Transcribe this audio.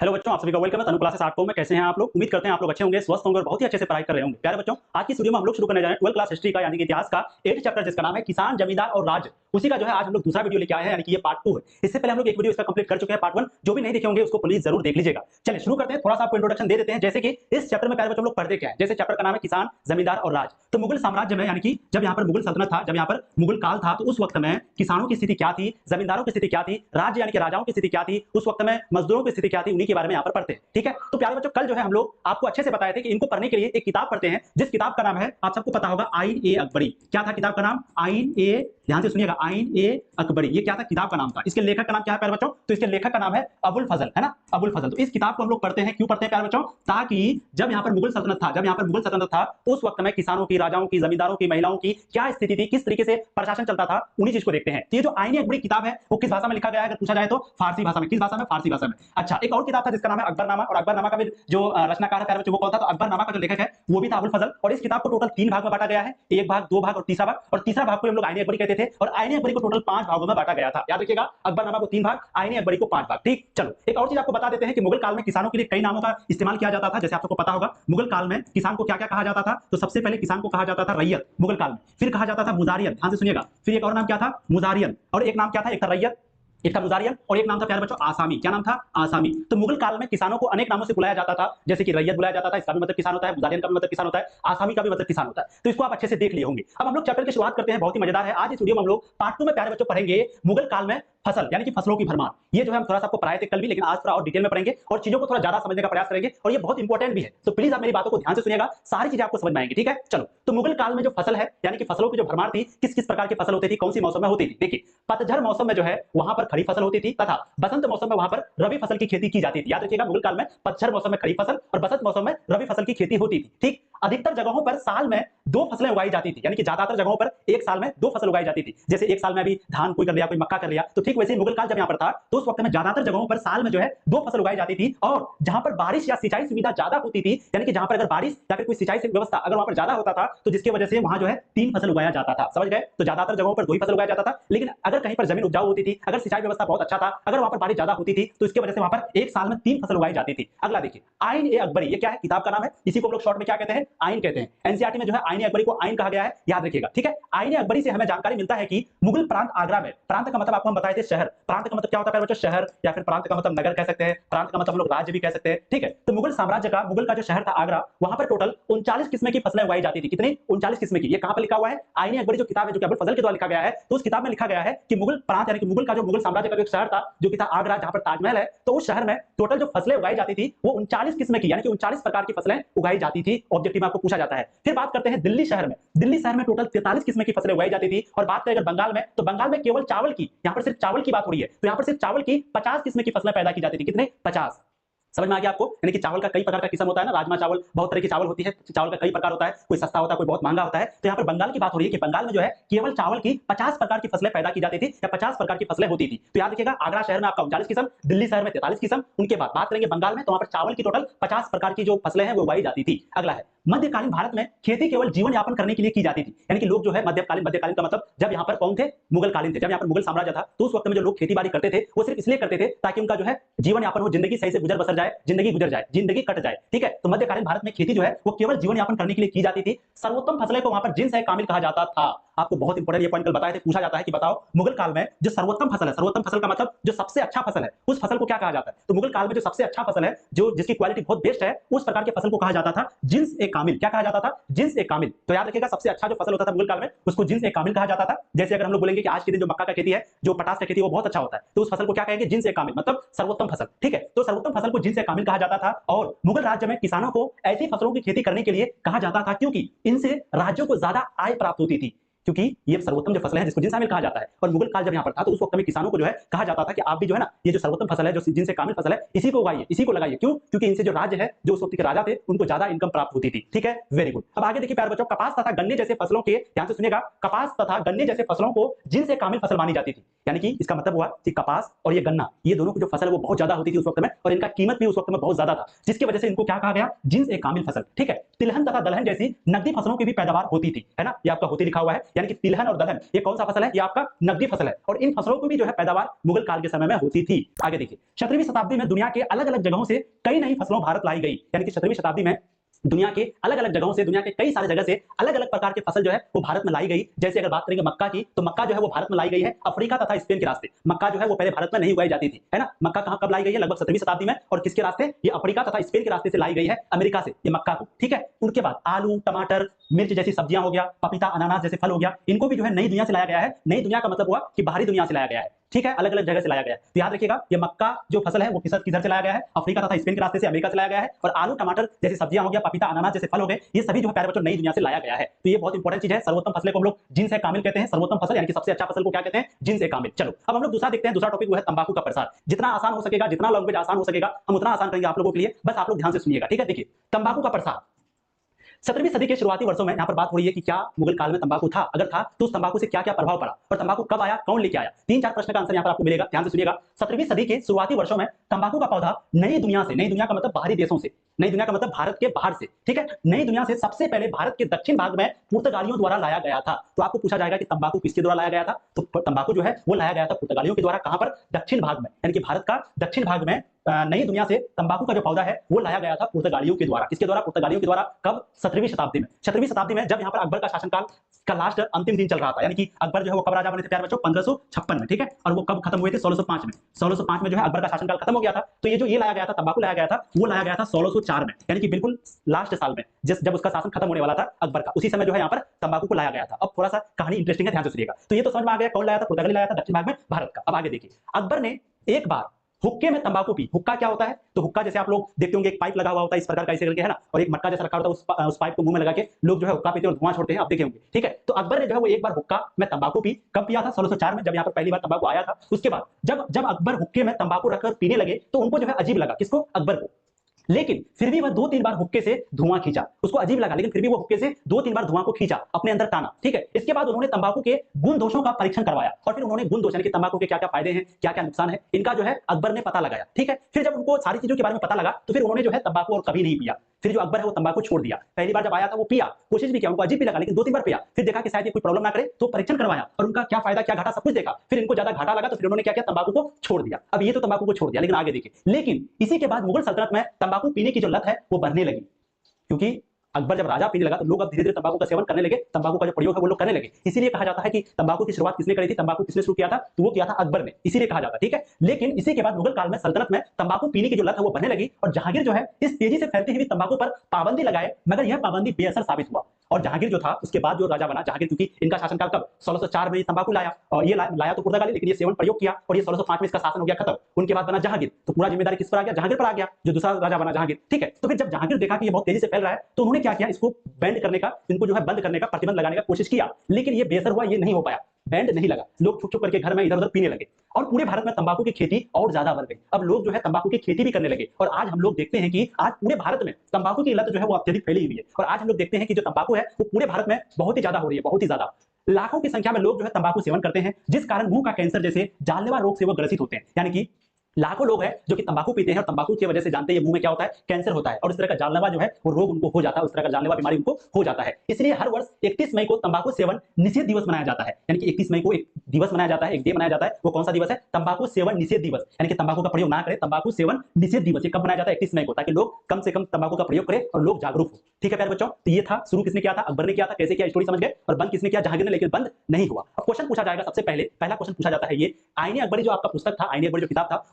Hello बच्चों, आप सभी का वेलकम है तनु क्लासेस 8 को में। कैसे हैं आप लोग? उम्मीद करते हैं आप लोग अच्छे होंगे, स्वस्थ होंगे और बहुत ही अच्छे से पढ़ाई कर रहे होंगे। प्यारे बच्चों, आज की वीडियो में हम लोग शुरू करने जा रहे हैं 12th क्लास हिस्ट्री का यानी कि इतिहास का 8th चैप्टर जिसका नाम है किसान, जमींदार और राज्य। उसी का जो है आज हम लोग दूसरा वीडियो लेके आए हैं यानी कि ये पार्ट 2 है। इससे पहले हम लोग एक वीडियो इसका कंप्लीट कर चुके हैं पार्ट 1, जो भी नहीं देखे होंगे उसको प्लीज जरूर देख लीजिएगा। चलिए शुरू करते हैं। थोड़ा सा आपको इंट्रोडक्शन दे देते हैं जैसे कि इस चैप्टर में प्यारे बच्चों हम लोग पढ़ते क्या है। जैसे चैप्टर का नाम है किसान, जमींदार और राज। तो मुगल साम्राज्य में यानी कि जब यहाँ पर मुगल सल्तनत था, जब यहाँ पर मुगल काल था, तो उस वक्त में किसानों की स्थिति क्या थी, जमींदारों की स्थिति क्या थी, राज्य यानी कि राजाओं की स्थिति क्या थी, उस वक्त में मजदूरों की स्थिति क्या थी, उन्हीं के बारे में यहाँ पर पढ़ते हैं। ठीक है, तो प्यारे बच्चों कल जो है हम लोग आपको अच्छे से बताए थे कि इनको पढ़ने के लिए एक किताब पढ़ते हैं जिस किताब का नाम है, आप सबको पता होगा, आइन ए अकबरी। क्या था किताब का नाम? आइन ए, ध्यान से सुनिएगा, आइन ए अकबरी। ये क्या था? किताब का नाम था। इसके लेखक का नाम क्या है प्यारे बच्चों? तो इसके लेखक का नाम है अबुल फजल, है ना, अबुल फजल। तो इस किताब को हम लोग पढ़ते हैं, क्यों पढ़ते हैं प्यारे बच्चों? ताकि जब यहाँ पर मुगल सल्तनत था, जब यहाँ पर मुगल सल्तनत था, उस वक्त में किसानों की, राजाओं की, जमींदारों की, महिलाओं की क्या स्थिति थी, किस तरीके से प्रशासन चलता था, उन्हीं चीज को देखते हैं। तो ये जो आइन ए अकबरी किताब है वो किस भाषा में लिखा गया है अगर पूछा जाए तो? फारसी भाषा में। किस भाषा में? फारसी भाषा में। अच्छा, एक और किताब था जिसका नाम है अकबरनामा, और अकबरनामा का भी जो रचनाकार है प्यारे बच्चों वो कौन था? तो अकबरनामा का जो लेखक है वो भी था अबुल फजल। और इस किताब को टोटल 3 भाग में बांटा गया है, एक भाग, 2 भाग और तीसरा भाग। और तीसरा भाग को हम लोग आइन ए अकबरी कहते थे, और आइन ए अकबरी को टोटल 5 भागों में बांटा गया था। याद रखिएगा, अकबरनामा को 3 भाग, आइन ए अकबरी को 5 भाग। ठीक, चलो एक और चीज आपको बता देते हैं कि मुगल काल में किसानों के लिए कई नामों का इस्तेमाल किया जाता था। जैसे आप सबको पता होगा मुगल काल में किसान को क्या क्या कहा जाता था? तो सबसे पहले किसान को कहा जाता था रैयत मुगल काल में, फिर कहा जाता था मुजारियन, ध्यान से सुनिएगा, फिर एक और नाम क्या था? मुजारियन, और एक नाम क्या था? एक था रैयत, एक था मुजारियन, और एक नाम था प्यारे बच्चों आसामी। क्या नाम था? आसामी। तो मुगल काल में किसानों को अनेक नामों से बुलाया जाता था, जैसे कि रैयत बुलाया जाता था, इसका भी मतलब किसान होता है, मुजारियन का भी मतलब किसान होता है, आसामी का भी मतलब किसान होता है। तो इसको आप अच्छे से देख लिए होंगे। अब हम लोग चैप्टर की शुरुआत करते हैं, बहुत ही मजेदार है। आज इस वीडियो में हम लोग पार्ट 2 में प्यारे बच्चों पढ़ेंगे मुगल काल में फसल यानी कि फसलों की भरमार। ये जो है हम थोड़ा सा आपको पढ़ाए थे कल भी, लेकिन आज थोड़ा और डिटेल में पढ़ेंगे और चीजों को थोड़ा ज्यादा समझने का प्रयास करेंगे, और ये बहुत इंपॉर्टेंट भी है। तो प्लीज आप मेरी बातों को ध्यान से सुनिएगा, सारी चीजें आपको समझ में आएंगी। ठीक है, चलो। तो मुगल काल में जो फसल है यानी कि फसलों की जो भरमार थी, किस किस प्रकार की फसल होती थी, कौन सी मौसम में होती थी? देखिए, पतझड़ मौसम में जो है वहां पर खड़ी फसल होती थी, तथा बसंत मौसम में वहां पर रबी फसल की खेती की जाती थी। याद रखिएगा, मुगल काल में पतझड़ मौसम में खड़ी फसल और बसंत मौसम में रबी फसल की खेती होती थी। ठीक, अधिकतर जगहों पर साल में 2 फसलें उगाई जाती थी, यानी कि ज्यादातर जगहों पर एक साल में 2 फसल उगाई जाती थी। जैसे एक साल में अभी धान कोई कर लिया, कोई मक्का कर लिया, तो ठीक वैसे ही मुगल काल जब यहाँ पर था तो उस वक्त में ज्यादातर जगहों पर साल में जो है 2 फसल उगाई जाती थी। और जहां पर बारिश या सिंचाई सुविधा ज्यादा होती थी, यानी कि जहां पर अगर बारिश या फिर कोई सिंचाई व्यवस्था अगर वहां पर ज्यादा होता था, तो जिसकी वजह से वहां जो है 3 फसल उगाया जाता था। समझ गए? तो ज्यादातर जगहों पर 2 ही फसल उगाया जाता था, लेकिन अगर कहीं पर जमीन उपजाऊ होती थी, अगर सिंचाई व्यवस्था बहुत अच्छा था, अगर वहां पर बारिश ज्यादा होती थी, तो इसकी वजह से वहां पर एक साल में 3 फसल उगाई जाती थी। अगला देखिए, आइन ए अकबरी। ये क्या है? किताब का नाम है। इसी को हम लोग शॉर्ट में क्या कहते हैं? आइन कहते हैं। एनसीईआरटी में जो है आइन ए अकबरी को आइन कहा गया है, याद रखिएगा। ठीक है, आइन ए अकबरी से हमें जानकारी मिलता है कि मुगल प्रांत आगरा में, प्रांत का मतलब आपको हम बताए थे शहर, प्रांत का मतलब क्या होता है बच्चों? शहर, या फिर प्रांत का मतलब नगर कह सकते हैं, प्रांत का मतलब हम लोग राज्य भी कह सकते हैं। ठीक है, तो मुगल साम्राज्य का, मुगल का जो शहर था आगरा, वहां पर टोटल 39 किस्म की फसलें उगाई जाती थी। कितनी? 39 किस्म की। ये कहां पर लिखा हुआ है? आइन ए अकबरी जो किताब है, जो कि अबुल फजल के द्वारा लिखा गया है, तो उस किताब में लिखा गया है कि मुगल प्रांत यानी कि मुगल का जो मुगल साम्राज्य का जो शहर था, जो कि था आगरा, जहां पर ताजमहल है, तो उस शहर में टोटल जो फसलें उगाई जाती थी वो 39 किस्म की, यानी कि 39 प्रकार की फसलें उगाई जाती थी। ऑब्जेक्टिव में आपको पूछा जाता है। फिर बात करते हैं दिल्ली शहर में। दिल्ली शहर में टोटल 43 किस्म की फसलें उगाई जाती थी। और बात करें अगर बंगाल में, तो बंगाल में केवल चावल की, यहां पर सिर्फ चावल की बात हो रही है, तो यहां पर सिर्फ चावल की 50 किस्म की फसलें पैदा की जाती थी। कितने? 50। समझ में आ गया आपको? यानी कि चावल का कई प्रकार का किस्म होता है ना, राजमा चावल, बहुत तरह की चावल होती है, चावल का कई प्रकार होता है, कोई सस्ता होता है, कोई बहुत महंगा होता है। तो यहाँ पर बंगाल की बात हो रही है कि बंगाल में जो है केवल चावल की 50 प्रकार की फसलें पैदा की जाती थी, या 50 प्रकार की फसलें होती थी। तो याद रखिएगा, आगरा शहर में आपका 39 किस्म, दिल्ली शहर में 43 किस्म। उनके बाद बात करेंगे बंगाल में, तो वहां पर चावल की टोटल 50 प्रकार की जो फसलें हैं वो उगाई जाती थी। अगला है, मध्यकालीन भारत में खेती केवल जीवन यापन करने के लिए की जाती थी। यानी कि लोग जो है मध्यकालीन, मध्यकालीन का मतलब जब यहाँ पर कौन थे? मुगल कालीन थे। जब यहाँ पर मुगल साम्राज्य था, तो उस वक्त में जो लोग खेती बाड़ी करते थे वो सिर्फ इसलिए करते थे ताकि उनका जो है जीवन यापन हो, जिंदगी सही से गुजर बसर जाए, जिंदगी गुजर जाए, जिंदगी कट जाए। ठीक है, तो मध्यकालीन भारत में खेती जो है वो केवल जीवन यापन करने के लिए की जाती थी। सर्वोत्तम फसलें को वहां पर जिन्स ए कामिल कहा जाता था। आपको बहुत इंपॉर्टेंट ये पॉइंट कल बताए थे, पूछा जाता है कि बताओ मुगल काल में जो सर्वोत्तम फसल है, सर्वोत्तम फसल का मतलब जो सबसे अच्छा फसल है, उस फसल को क्या कहा जाता है? तो मुगल काल में जो सबसे अच्छा फसल है, जो जिसकी क्वालिटी बहुत बेस्ट है, उस प्रकार के फसल को कहा जाता था जिन्स ए कामिल। क्या कहा जाता था? जिन्स ए कामिल। तो याद रखिएगा, सबसे अच्छा जो फसल होता था मुगल काल में उसको जिन्स ए कामिल कहा जाता था। जैसे अगर हम लोग बोलेंगे कि आज के दिन जो मक्का का खेती है, जो पटास का खेती है, वो बहुत अच्छा होता है, तो उस फसल को क्या कहेंगे? जिन्स ए कामिल, मतलब सर्वोत्तम फसल। ठीक है, तो सर्वोत्तम फसल को जिन्स ए कामिल कहा जाता था। और मुगल राज्य में किसानों को ऐसी फसलों की खेती करने के लिए कहा जाता था क्योंकि इनसे राज्यों को ज्यादा आय प्राप्त होती थी, क्योंकि ये सर्वोत्तम जो फसल है जिसको जिन्स कामिल कहा जाता है। और मुगल काल जब यहाँ पर था तो उस वक्त में किसानों को जो है कहा जाता था कि आप भी जो है ना, ये जो सर्वोत्तम फसल है, जो जिन्स कामिल फसल है, इसी को उगाइए, इसी को लगाइए। क्यों? क्योंकि इनसे जो राज्य है, जो उस वक्त के राजा थे, उनको ज्यादा इनकम प्राप्त होती थी। ठीक है, वेरी गुड। अब आगे देखिए प्यारे बच्चों, कपास तथा गन्ने जैसे फसलों के, ध्यान से सुनिएगा, कपास तथा गन्ने जैसे फसलों को जिन्स कामिल फसल मानी जाती थी। यानी कि इसका मतलब हुआ कि कपास और ये गन्ना, ये दोनों की जो फसल है वो बहुत ज्यादा होती थी उस वक्त में, और इनका कीमत भी उस वक्त में बहुत ज्यादा था, जिसकी वजह से इनको क्या कहा गया? जिन्स कामिल फसल। ठीक है, तिलहन तथा दलहन जैसी नकदी फसलों की भी पैदावार होती थी, है ना, ये आपका होती लिखा हुआ है। यानी कि तिलहन और दलहन, ये कौन सा फसल है? ये आपका नकदी फसल है और इन फसलों को भी जो है पैदावार मुगल काल के समय में होती थी। आगे देखिए, 17वीं शताब्दी में दुनिया के अलग-अलग जगहों से कई नई फसलों भारत लाई गई, यानी कि 17वीं शताब्दी में दुनिया के अलग-अलग जगहों से, दुनिया के कई सारे जगह से अलग-अलग प्रकार की फसल जो है वो भारत में लाई गई। जैसे अगर बात करेंगे मक्का की, तो मक्का जो है वो भारत में लाई गई है अफ्रीका तथा स्पेन के रास्ते। मक्का जो है वो पहले भारत में नहीं उगाई जाती थी, है ना? मक्का कहां कब लाई गई है? लगभग 17वीं शताब्दी में। और किसके रास्ते? ये अफ्रीका तथा स्पेन के रास्ते से लाई गई है, अमेरिका से, ये मक्का को, ठीक है? उनके बाद आलू, टमाटर, मिर्च जैसी सब्जियां हो गया, पपीता, अनानास जैसे फल हो गया, इनको भी जो है नई दुनिया से लाया गया है। नई दुनिया का मतलब हुआ कि बाहरी दुनिया से लाया गया है, ठीक है? अलग-अलग जगह से लाया गया है। तो याद रखिएगा, ये मक्का जो फसल है वो किधर से लाया गया है? अफ्रीका तथा स्पेन के रास्ते से, अमेरिका से लाया गया है। और आलू, टमाटर जैसी सब्जियां हो गया, पपीता, अनानास जैसे फल हो गए, ये सभी जो है प्यारे बच्चों नई दुनिया से लाया गया है। तो ये बहुत इंपॉर्टेंट चीज है। सर्वोत्तम फसलें को हम लोग जिन्स ए कामिल कहते हैं। सर्वोत्तम फसल यानी कि सबसे अच्छा फसल को क्या कहते हैं? जिन्स ए कामिल। चलो अब हम लोग दूसरा देखते हैं। दूसरा टॉपिक वो है तंबाकू का प्रसार। जितना आसान हो सकेगा, जितना लैंग्वेज आसान हो सकेगा, हम उतना आसान करेंगे आप लोगों के लिए। बस आप लोग ध्यान से सुनिएगा, ठीक है? देखिए, तंबाकू का प्रसार 17वीं सदी के शुरुआती वर्षों में यहाँ पर बात हो रही है कि क्या मुगल काल में तंबाकू था? अगर था तो उस तंबाकू से क्या-क्या प्रभाव पड़ा और तंबाकू कब आया, कौन लेके आया? 3-4 प्रश्न का आंसर यहाँ पर आपको मिलेगा, ध्यान से सुनिएगा। 17वीं सदी के शुरुआती वर्षों में तंबाकू का पौधा नई दुनिया से, नई दुनिया का मतलब बाहरी देशों से, नई दुनिया का मतलब भारत के बाहर से, ठीक है? नई दुनिया से सबसे पहले भारत के दक्षिण भाग में पुर्तगालियों द्वारा लाया गया था। तो आपको पूछा जाएगा कि तंबाकू किसके द्वारा लाया गया था? तो तंबाकू जो है वो लाया गया था पुर्तगालियों के द्वारा। कहां पर? दक्षिण भाग में, यानी कि भारत का दक्षिण भाग में नई दुनिया से तंबाकू का जो पौधा है वो लाया गया था पुर्तगालियों के द्वारा। किसके द्वारा? पुर्तगालियों के द्वारा। कब? 17वीं शताब्दी में। 17वीं शताब्दी में जब यहाँ पर अकबर का शासनकाल का लास्ट अंतिम दिन चल रहा था, यानी कि अकबर जो है वो कब राजा बने थे प्यारे बच्चों? 1556 में, ठीक है? और वो कब खत्म हुए थे? 1605 में। 1605 में जो है अकबर का शासनकाल खत्म हो गया था। तो ये जो ये लाया गया था, तंबाकू लाया गया था, वो लाया गया था 1604 में, यानी कि बिल्कुल लास्ट साल में, जब उसका शासन खत्म होने वाला था अकबर का, उसी समय जो है यहाँ पर तंबाकू को लाया गया था। अब थोड़ा सा कहानी इंटरेस्टिंग है, ध्यान से सुनिएगा। तो ये तो समझ में आ गया कौन लाया था? पुर्तगाली लाया था दक्षिण भाग में भारत का। अब आगे देखिए, अकबर ने एक बार हुक्के में तंबाकू पी। हुक्का क्या होता है? तो हुक्का जैसे आप लोग देखते होंगे, एक पाइप लगा हुआ होता है इस प्रकार का, ऐसे करके, है ना? और एक मटका जैसा रखा होता है, उस पाइप को मुंह में लगा के लोग जो है हुक्का पीते हैं और धुआं छोड़ते हैं, आप देखे होंगे, ठीक है? तो अकबर ने जो है वो एक बार हुक्का में तंबाकू पी। कब पिया था? 1604 में, जब यहाँ पर पहली बार तंबाकू आया था। उसके बाद जब जब अकबर हुक्के में तंबाकू रखकर पीने लगे तो उनको जो है अजीब लगा। किसको? अकबर को। लेकिन फिर भी वह 2-3 बार हुक्के से धुआं खींचा। उसको अजीब लगा, लेकिन फिर भी वो हुक्के से 2-3 बार धुआं को खींचा, अपने अंदर ताना, ठीक है? इसके बाद उन्होंने तंबाकू के गुण दोषों का परीक्षण करवाया और फिर उन्होंने गुण दोष यानी कि तंबाकू के क्या-क्या फायदे हैं, क्या-क्या नुकसान है, इनका जो है अकबर ने पता लगाया, ठीक है? फिर जब उनको सारी चीजों के बारे में पता लगा तो फिर उन्होंने जो है तंबाकू और कभी नहीं पिया। फिर जो अकबर है वो तंबाकू छोड़ दिया। पहली बार जब आया था वो पिया, कोशिश भी किया, उनको अजीब भी लगा, लेकिन 2-3 बार पिया। फिर देखा कि शायद ये कोई प्रॉब्लम ना करे, तो परीक्षण करवाया और उनका क्या फायदा, क्या घाटा, सब कुछ देखा। फिर इनको ज्यादा घाटा लगा तो फिर उन्होंने क्या किया? तंबाकू को छोड़ दिया। अब ये तो तंबाकू को छोड़ दिया, लेकिन आगे देखिए, लेकिन इसी के बाद मुगल सल्तनत में तंबाकू पीने की जो लत है वो बढ़ने लगी, क्योंकि अकबर जब राजा पीने लगा तो लोग अब धीरे-धीरे तंबाकू का सेवन करने लगे, तंबाकू का जो प्रयोग है वो लोग करने लगे। इसीलिए कहा जाता है कि तंबाकू की शुरुआत किसने करी थी? तंबाकू किसने शुरू किया था? तो वो किया था अकबर ने, इसीलिए कहा जाता है, ठीक है? लेकिन इसी के बाद मुगल काल में सल्तनत में तंबाकू पीने की जो लत है वो बढ़ने लगी और जहांगीर जो है इस तेजी से फैलती हुई तंबाकू पर पाबंदी लगाए, मगर यह पाबंदी बेअसर साबित हुआ। और जहांगीर जो था उसके बाद जो राजा बना जहांगीर, क्योंकि इनका शासनकाल कब? 1604 में तंबाकू लाया और ये लाया तो पुर्तगाली, लेकिन ये सेवन प्रयोग किया और ये 1605 में इसका शासन हो गया खत्म। उनके बाद बना जहांगीर, तो पूरा जिम्मेदारी किस पर आ गया? जहांगीर पर आ गया, जो दूसरा राजा बना जहांगीर, ठीक है? तो फिर जब जहांगीर देखा कि ये बहुत तेजी से फैल रहा है तो उन्होंने क्या किया? इसको बैंड करने का, इनको जो है बंद करने का, प्रतिबंध लगाने का कोशिश किया, लेकिन ये बेअसर हुआ, ये नहीं हो पाया, बैंड नहीं लगा। लोग छुप-छुप करके घर में इधर-उधर पीने लगे और पूरे भारत में तंबाकू की खेती और ज्यादा बढ़ गई। अब लोग जो है तंबाकू की खेती भी करने लगे और आज हम लोग देखते हैं कि आज पूरे भारत में तंबाकू की लत जो है वो अत्यधिक फैली हुई है और आज हम लोग देखते हैं कि जो तंबाकू है वो पूरे भारत में बहुत ही ज्यादा हो रही है, बहुत ही ज्यादा। लाखों की संख्या में लोग जो है तंबाकू सेवन करते हैं, जिस कारण मुंह का कैंसर जैसे जानलेवा रोग से वो ग्रसित होते हैं। यानी कि लाखों लोग हैं जो कि तंबाकू पीते हैं और तंबाकू की वजह से जानते हैं मुंह में क्या होता है? कैंसर होता है और इस तरह का जानलेवा जो है वो रोग उनको हो जाता है, उस तरह का जानलेवा बीमारी उनको हो जाता है। इसलिए हर वर्ष 31 मई को तंबाकू सेवन निषेध दिवस मनाया जाता है, यानी कि 31 मई को एक दिवस मनाया जाता है, एक डे मनाया जाता है। वो कौन सा दिवस है? तंबाकू सेवन निषेध दिवस, यानी कि तंबाकू का प्रयोग ना करें, तंबाकू सेवन निषेध दिवस। ये कब मनाया जाता है? 31 मई को, ताकि लोग कम से कम तंबाकू का प्रयोग करें और लोग जागरूक हो, ठीक है प्यारे बच्चों? तो ये था, शुरू किसने किया था? अकबर ने किया था। कैसे किया? स्टोरी समझ गए। और बंद किसने किया? जहांगीर ने, लेकिन बंद नहीं हुआ। अब क्वेश्चन पूछा जाएगा, सबसे पहले पहला क्वेश्चन पूछा जाता है ये, आईने अकबरी जो आपका पुस्तक था, आईने अकबरी जो किताब था,